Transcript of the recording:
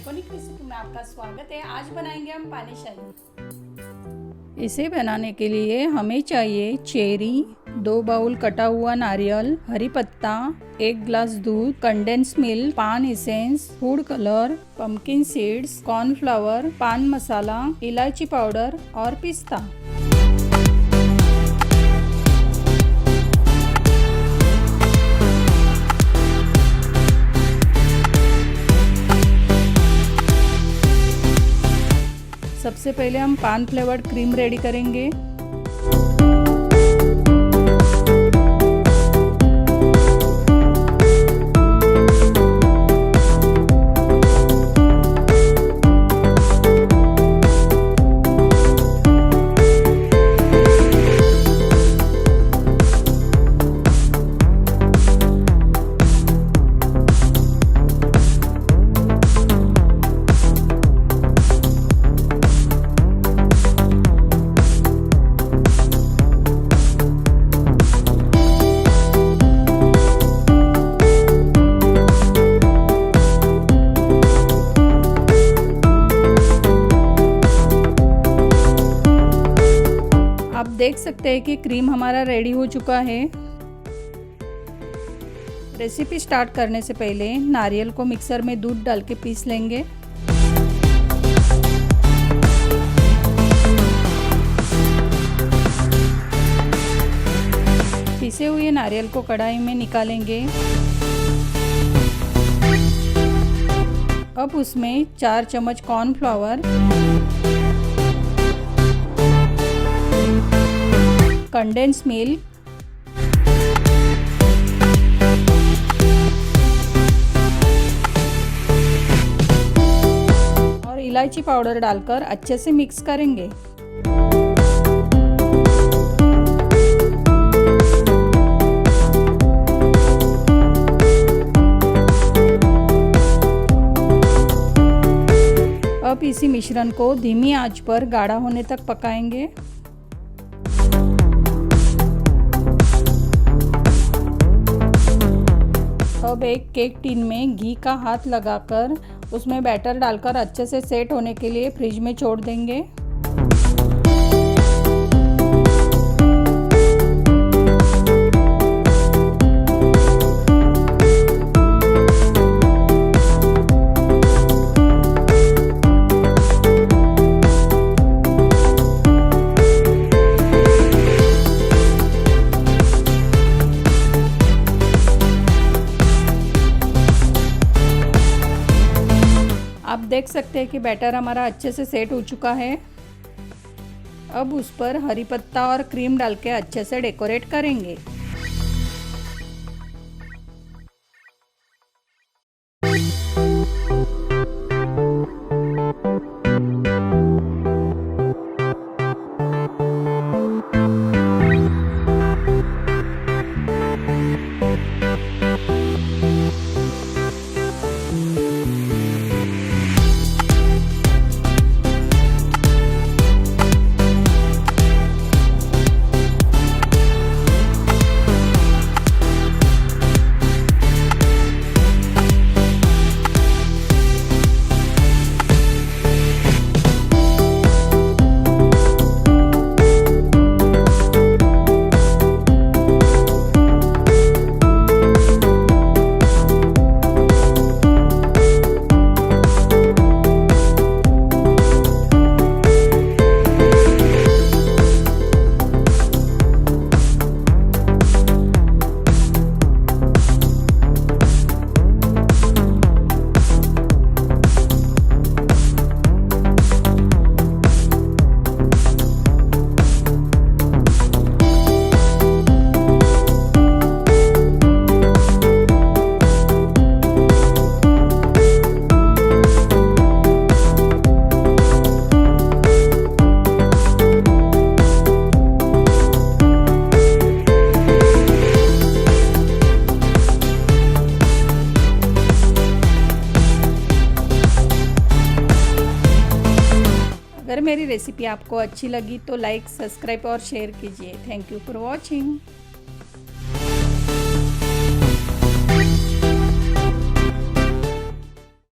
Iconic recipe में आपका स्वागत है। आज बनाएंगे हम पानी शाही। इसे बनाने के लिए हमें चाहिए चेरी, 2 बाउल कटा हुआ नारियल, हरी पत्ता, 1 ग्लास दूध, कंडेंस मिल्क, पान essence, food colour, pumpkin seeds, cornflour, पान मसाला, इलायची पाउडर और पिस्ता। सबसे पहले हम पान फ्लेवर्ड क्रीम रेडी करेंगे। आप देख सकते हैं कि क्रीम हमारा रेडी हो चुका है। रेसिपी स्टार्ट करने से पहले नारियल को मिक्सर में दूध डाल के पीस लेंगे। पीसे हुए नारियल को कढ़ाई में निकालेंगे। अब उसमें 4 चम्मच कॉर्नफ्लावर, कंडेंस मिल्क, और इलायची पाउडर डालकर अच्छे से मिक्स करेंगे। अब इसी मिश्रण को धीमी आंच पर गाढ़ा होने तक पकाएंगे। अब एक केक टिन में घी का हाथ लगाकर उसमें बैटर डालकर अच्छे से सेट होने के लिए फ्रिज में छोड़ देंगे। आप देख सकते हैं कि बैटर हमारा अच्छे से सेट हो चुका है। अब उस पर हरी पत्ता और क्रीम डाल के अच्छे से डेकोरेट करेंगे। अगर मेरी रेसिपी आपको अच्छी लगी तो लाइक, सब्सक्राइब और शेयर कीजिए। Thank you for watching.